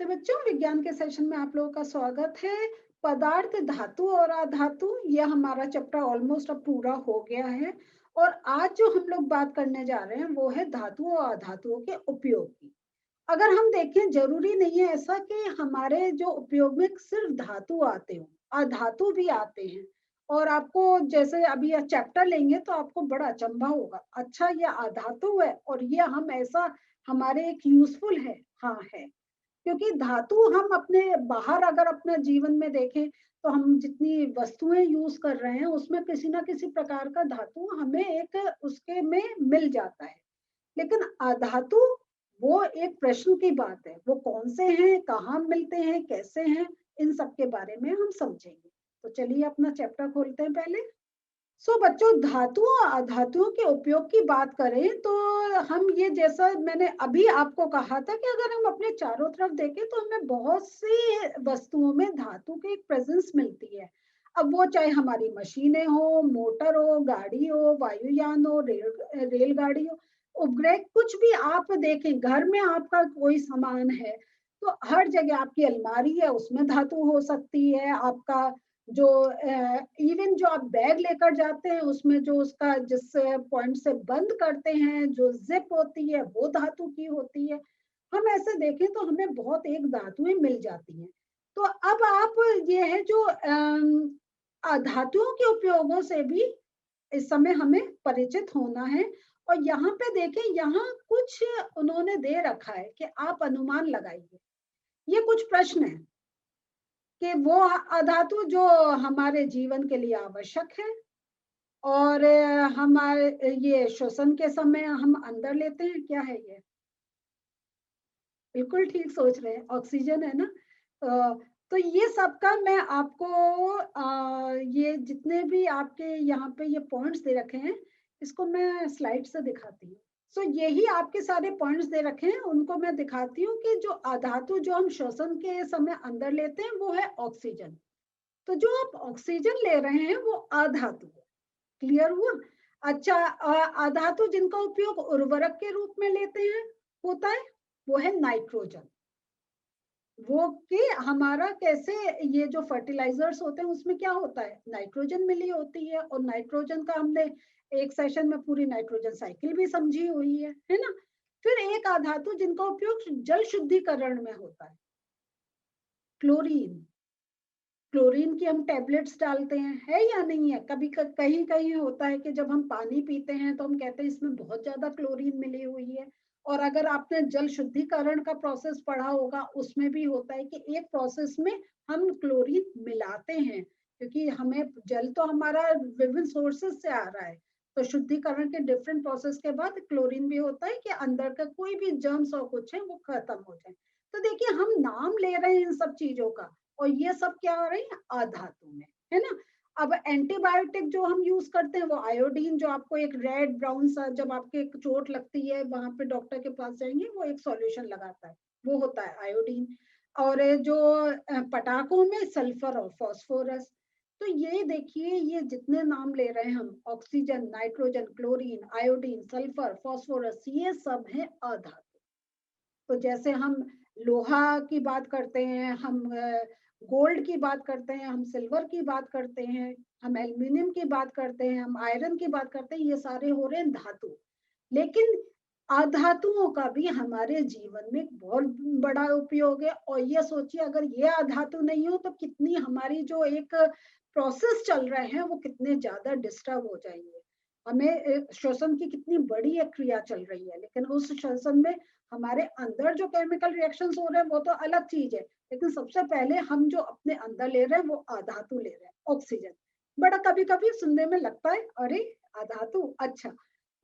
बच्चों, विज्ञान के सेशन में आप लोगों का स्वागत है। पदार्थ, धातु और अधातु, ये हमारा चैप्टर ऑलमोस्ट अब पूरा हो गया है। और आज जो हम लोग बात करने जा रहे हैं वो है धातुओं और अधातुओं के उपयोग की। अगर हम देखें, जरूरी नहीं है ऐसा कि हमारे जो उपयोग में सिर्फ धातु आते हो, अधातु भी आते हैं। और आपको जैसे अभी यह चैप्टर लेंगे तो आपको बड़ा अचंभा होगा, अच्छा ये अधातु है और ये हम ऐसा हमारे एक यूजफुल है। हाँ है, क्योंकि धातु हम अपने बाहर अगर अपने जीवन में देखें तो हम जितनी वस्तुएं यूज कर रहे हैं उसमें किसी ना किसी प्रकार का धातु हमें एक उसके में मिल जाता है। लेकिन अधातु वो एक प्रश्न की बात है, वो कौन से हैं, कहाँ मिलते हैं, कैसे हैं, इन सब के बारे में हम समझेंगे। तो चलिए अपना चैप्टर खोलते हैं पहले। बच्चों, धातुओं और अधातुओं के उपयोग की बात करें तो हम ये, जैसा मैंने अभी आपको कहा था कि अगर हम अपने चारों तरफ देखें तो हमें बहुत सी वस्तुओं में धातु की एक प्रेजेंस मिलती है। अब वो चाहे हमारी मशीनें हो, मोटर हो, गाड़ी हो, वायुयान हो, रेलगाड़ी हो, उपग्रह, कुछ भी आप देखें, घर में आपका कोई सामान है तो हर जगह, आपकी अलमारी है उसमें धातु हो सकती है, आपका जो इवन जो आप बैग लेकर जाते हैं उसमें जो उसका जिस पॉइंट से बंद करते हैं, जो जिप होती है वो धातु की होती है। हम ऐसे देखें तो हमें बहुत एक धातुएं मिल जाती हैं। तो अब आप, ये है जो धातुओं के उपयोगों से भी इस समय हमें परिचित होना है। और यहाँ पे देखें, यहाँ कुछ उन्होंने दे रखा है कि आप अनुमान लगाइए। ये कुछ प्रश्न है कि वो अधातु जो हमारे जीवन के लिए आवश्यक है और हमारे ये श्वसन के समय हम अंदर लेते हैं, क्या है ये? बिल्कुल ठीक सोच रहे हैं, ऑक्सीजन है ना। तो ये सबका मैं आपको ये जितने भी आपके यहाँ पे ये पॉइंट्स दे रखे हैं, इसको मैं स्लाइड से दिखाती हूँ। यही आपके सारे पॉइंट्स दे रखे हैं, उनको मैं दिखाती हूँ कि जो अधातु जो हम श्वसन के समय अंदर लेते हैं वो है ऑक्सीजन। तो जो आप ऑक्सीजन ले रहे हैं वो अधातु है। क्लियर हुआ? अच्छा, अधातु जिनका उपयोग उर्वरक के रूप में लेते हैं होता है, वो है नाइट्रोजन। वो कि हमारा कैसे, ये जो फर्टिलाइजर्स होते हैं उसमें क्या होता है, नाइट्रोजन मिली होती है। और नाइट्रोजन का हमने एक सेशन में पूरी नाइट्रोजन साइकिल भी समझी हुई है ना। फिर एक अधातु जिनका उपयोग जल शुद्धिकरण में होता है, क्लोरीन। क्लोरीन की हम टैबलेट्स डालते हैं, है या नहीं है? कभी कहीं कहीं होता है कि जब हम पानी पीते हैं तो हम कहते हैं इसमें बहुत ज्यादा क्लोरीन मिली हुई है। और अगर आपने जल शुद्धिकरण का प्रोसेस पढ़ा होगा, उसमें भी होता है कि एक प्रोसेस में हम क्लोरीन मिलाते हैं, क्योंकि हमें जल तो हमारा विभिन्न सोर्सेस से आ रहा है। तो शुद्धिकरण के डिफरेंट प्रोसेस के बाद क्लोरीन भी होता है कि अंदर का कोई भी जर्म्स और कुछ है वो खत्म हो जाए। तो देखिए, हम नाम ले रहे हैं इन सब चीजों का, और ये सब क्या हो रही है, अधातु में, है ना। अब एंटीबायोटिक जो हम यूज करते हैं वो आयोडीन, जो आपको एक रेड ब्राउन सा, जब आपके एक चोट लगती है वहां पे डॉक्टर के पास जाएंगे, वो एक सॉल्यूशन लगाता है, वो होता है आयोडीन। और ये जो पटाखों में सल्फर और फास्फोरस। तो ये देखिए, ये जितने नाम ले रहे हैं हम, oxygen, nitrogen, chlorine, iodine, sulphur, phosphorus, ये सब है अधातु। तो जैसे हम लोहा की बात करते हैं, हम गोल्ड की बात करते हैं, हम सिल्वर की बात करते हैं, हम एल्यूमिनियम की बात करते हैं, हम आयरन की बात करते हैं, ये सारे हो रहे हैं धातु। लेकिन अधातुओं का भी हमारे जीवन में बहुत बड़ा उपयोग है। और ये सोचिए, अगर ये अधातु नहीं हो तो कितनी हमारी जो एक प्रोसेस चल रहे हैं वो कितने ज्यादा डिस्टर्ब हो जाएंगे। हमें श्वसन की कितनी बड़ी एक क्रिया चल रही है, लेकिन उस श्वसन में हमारे अंदर जो केमिकल रिएक्शंस हो रहे हैं वो तो अलग चीज है। लेकिन सबसे पहले हम जो अपने अंदर ले रहे हैं वो अधातु ले रहे हैं, ऑक्सीजन। बड़ा कभी कभी सुनने में लगता है, अरे अधातु, अच्छा।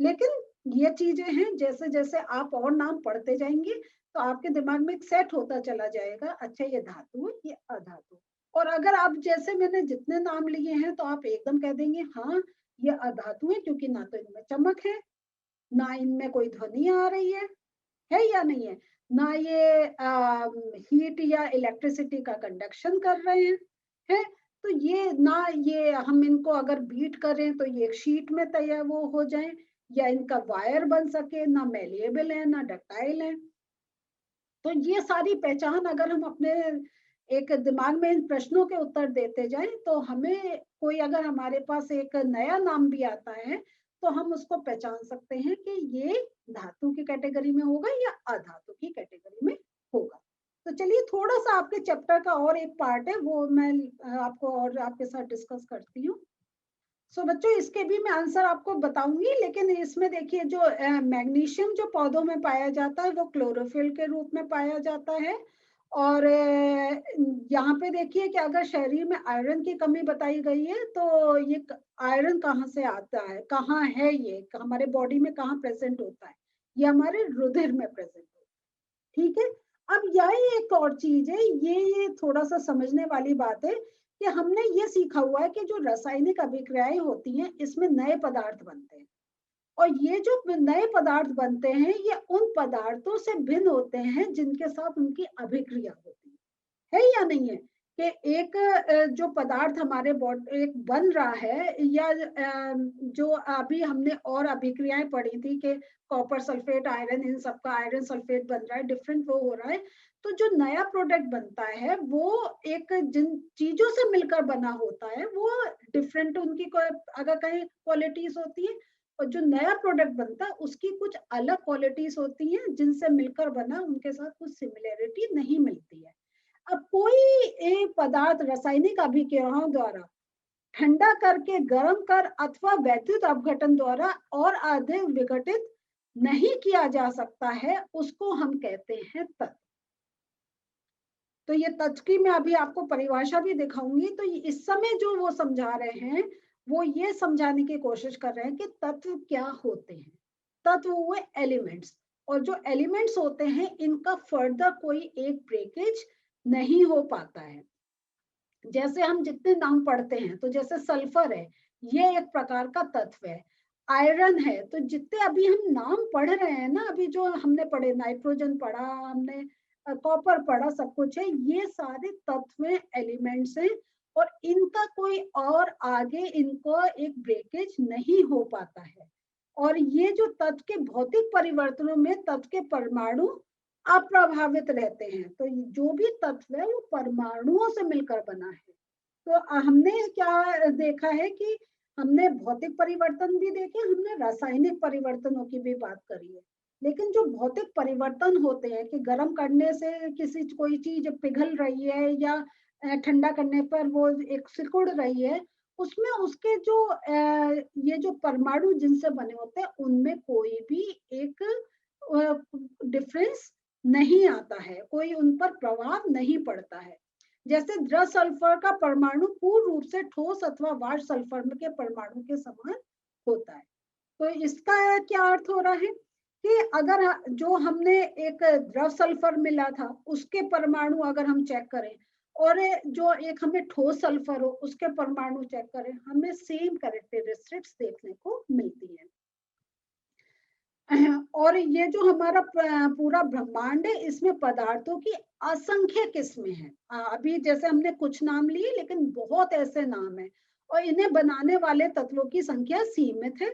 लेकिन ये चीजें हैं, जैसे जैसे आप और नाम पढ़ते जाएंगे तो आपके दिमाग में एक सेट होता चला जाएगा, अच्छा ये धातु है, ये अधातु। और अगर आप, जैसे मैंने जितने नाम लिए हैं, तो आप एकदम कह देंगे हाँ ये अधातु है, क्योंकि ना तो इनमें चमक है, ना इनमें कोई ध्वनि आ रही है या नहीं है, ना ये हीट या इलेक्ट्रिसिटी का कंडक्शन कर रहे हैं। तो ये ना, ये हम इनको अगर बीट करें तो ये एक शीट में तैयार वो हो जाए, या इनका वायर बन सके, ना मेलिएबल है ना डक्टाइल है। तो ये सारी पहचान अगर हम अपने एक दिमाग में इन प्रश्नों के उत्तर देते जाएं, तो हमें कोई अगर हमारे पास एक नया नाम भी आता है तो हम उसको पहचान सकते हैं कि ये धातु की कैटेगरी में होगा या अधातु की कैटेगरी में होगा। तो चलिए थोड़ा सा आपके चैप्टर का और एक पार्ट है वो मैं आपको और आपके साथ डिस्कस करती हूँ। सो बच्चों इसके भी मैं आंसर आपको बताऊंगी, लेकिन इसमें देखिए जो मैग्नीशियम जो पौधों में पाया जाता है वो क्लोरोफिल के रूप में पाया जाता है। और यहाँ पे देखिए कि अगर शरीर में आयरन की कमी बताई गई है तो ये आयरन कहाँ से आता है, कहाँ है, ये हमारे बॉडी में कहाँ प्रेजेंट होता है, ये हमारे रुधिर में प्रेजेंट होता है। ठीक है। अब यही एक और चीज है, ये थोड़ा सा समझने वाली बात है कि हमने ये सीखा हुआ है कि जो रासायनिक अभिक्रियाएं होती हैं इसमें नए पदार्थ बनते हैं, और ये जो नए पदार्थ बनते हैं ये उन पदार्थों से भिन्न होते हैं जिनके साथ उनकी अभिक्रिया होती है या नहीं है। कि एक जो पदार्थ हमारे बॉडी एक बन रहा है, या जो अभी हमने और अभिक्रियाएं पढ़ी थी कि कॉपर सल्फेट आयरन, इन सबका आयरन सल्फेट बन रहा है, डिफरेंट वो हो रहा है। तो जो नया प्रोडक्ट बनता है वो एक जिन चीजों से मिलकर बना होता है वो डिफरेंट उनकी अगर कहीं क्वालिटीज होती है, और जो नया प्रोडक्ट बनता है उसकी कुछ अलग क्वालिटीज होती हैं जिनसे मिलकर बना उनके साथ कुछ सिमिलरिटी नहीं मिलती है। अब कोई एक पदार्थ रासायनिक अभिक्रियाओं द्वारा ठंडा करके गर्म कर अथवा वैद्युत अपघटन द्वारा और अधिक विघटित नहीं किया जा सकता है, उसको हम कहते हैं तत्व। तो ये तत्व की मैं अभी आपको परिभाषा भी दिखाऊंगी। तो इस समय जो वो समझा रहे हैं वो ये समझाने की कोशिश कर रहे हैं कि तत्व क्या होते हैं। तत्व हुए एलिमेंट्स, और जो एलिमेंट्स होते हैं इनका फर्दर कोई एक ब्रेकेज नहीं हो पाता है। जैसे हम जितने नाम पढ़ते हैं, तो जैसे सल्फर है ये एक प्रकार का तत्व है, आयरन है, तो जितने अभी हम नाम पढ़ रहे हैं ना, अभी जो हमने पढ़े, नाइट्रोजन पढ़ा हमने, कॉपर पढ़ा, सब कुछ है, ये सारे तत्व एलिमेंट्स हैं, और इनका कोई और आगे इनको एक ब्रेकेज नहीं हो पाता है। और ये जो तत्व के भौतिक परिवर्तनों में तत्व के परमाणु अप्रभावित रहते हैं। तो जो भी तत्व है वो परमाणुओं से मिलकर बना है। तो हमने क्या देखा है कि हमने भौतिक परिवर्तन भी देखे, हमने रासायनिक परिवर्तनों की भी बात करी है। लेकिन जो भौतिक परिवर्तन होते हैं कि गर्म करने से किसी कोई चीज पिघल रही है या ठंडा करने पर वो एक सिकुड़ रही है, उसमें उसके जो ये जो परमाणु जिनसे बने होते हैं उनमें कोई भी एक डिफरेंस नहीं आता है, कोई उन पर प्रभाव नहीं पड़ता है। जैसे द्रव सल्फर का परमाणु पूर्ण रूप से ठोस अथवा वाष्प सल्फर के परमाणु के समान होता है। तो इसका क्या अर्थ हो रहा है कि अगर जो हमने एक द्रव सल्फर मिला था उसके परमाणु अगर हम चेक करें, और जो एक हमें ठोस सल्फर हो उसके परमाणु चेक करें, हमें सेम कैरेक्टरिस्टिक्स देखने को मिलती है। और ये जो हमारा पूरा ब्रह्मांड है इसमें पदार्थों की असंख्य किस्में हैं। अभी जैसे हमने कुछ नाम लिए, लेकिन बहुत ऐसे नाम हैं, और इन्हें बनाने वाले तत्वों की संख्या सीमित है।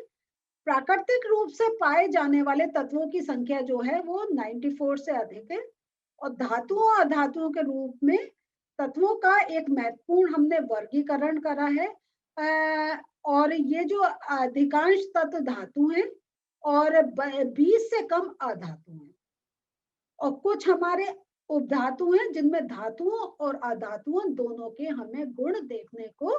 प्राकृतिक रूप से पाए जाने वाले तत्वों की संख्या जो है वो 94 से अधिक है। और धातुओं और अधातुओं के रूप में तत्वों का एक महत्वपूर्ण हमने वर्गीकरण करा है। और ये जो अधिकांश तत्व धातु हैं और 20 से कम अधातु हैं, और कुछ हमारे उपधातु हैं जिनमें धातुओं और अधातुओं दोनों के हमें गुण देखने को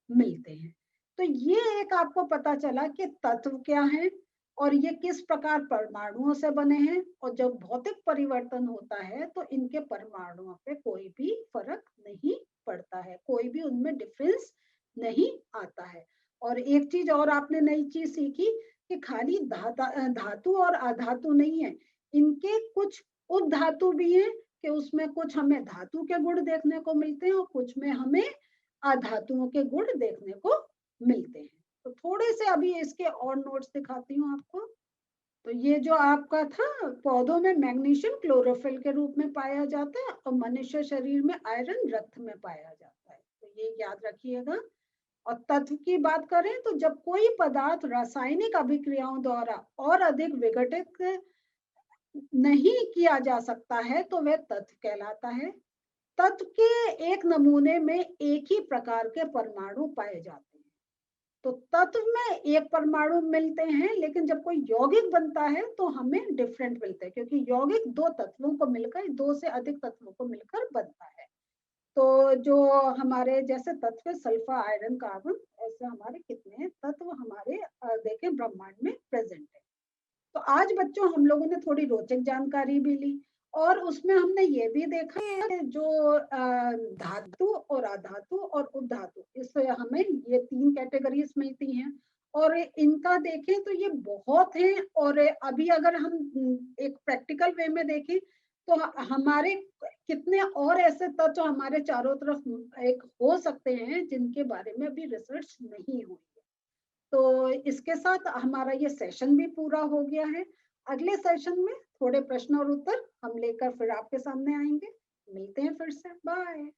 मिलते हैं। तो ये एक आपको पता चला कि तत्व क्या है और ये किस प्रकार परमाणुओं से बने हैं, और जब भौतिक परिवर्तन होता है तो इनके परमाणुओं पे कोई भी फर्क नहीं पड़ता है, कोई भी उनमें डिफरेंस नहीं आता है। और एक चीज और आपने नई चीज सीखी कि खाली धातु और अधातु नहीं है, इनके कुछ उपधातु भी हैं कि उसमें कुछ हमें धातु के गुण देखने को मिलते हैं और कुछ में हमें अधातुओं के गुण देखने को मिलते हैं। तो थोड़े से अभी इसके और नोट्स दिखाती हूँ आपको। तो ये जो आपका था, पौधों में मैग्नीशियम क्लोरोफिल के रूप में पाया जाता है और मनुष्य शरीर में आयरन रक्त में पाया जाता है। तो ये याद रखिएगा। और तत्व की बात करें तो जब कोई पदार्थ रासायनिक अभिक्रियाओं द्वारा और अधिक विघटित नहीं किया जा सकता है तो वह तत्व कहलाता है। तत्व के एक नमूने में एक ही प्रकार के परमाणु पाए जाते हैं। तो तत्व में एक परमाणु मिलते हैं, लेकिन जब कोई यौगिक बनता है तो हमें डिफरेंट मिलते हैं, क्योंकि यौगिक दो तत्वों को मिलकर, दो से अधिक तत्वों को मिलकर बनता है। तो जो हमारे जैसे तत्व सल्फर, आयरन, कार्बन, ऐसे हमारे कितने तत्व हमारे देखें ब्रह्मांड में प्रेजेंट है। तो आज बच्चों हम लोगों ने थोड़ी रोचक जानकारी भी ली, और उसमें हमने ये भी देखा कि जो धातु और अधातु और उपधातु, इससे हमें ये तीन कैटेगरीज मिलती हैं, और इनका देखें तो ये बहुत हैं। और अभी अगर हम एक प्रैक्टिकल वे में देखें तो हमारे कितने और ऐसे तत्व हमारे चारों तरफ एक हो सकते हैं जिनके बारे में अभी रिसर्च नहीं हुई है। तो इसके साथ हमारा ये सेशन भी पूरा हो गया है। अगले सेशन में थोड़े प्रश्न और उत्तर हम लेकर फिर आपके सामने आएंगे। मिलते हैं फिर से। बाय।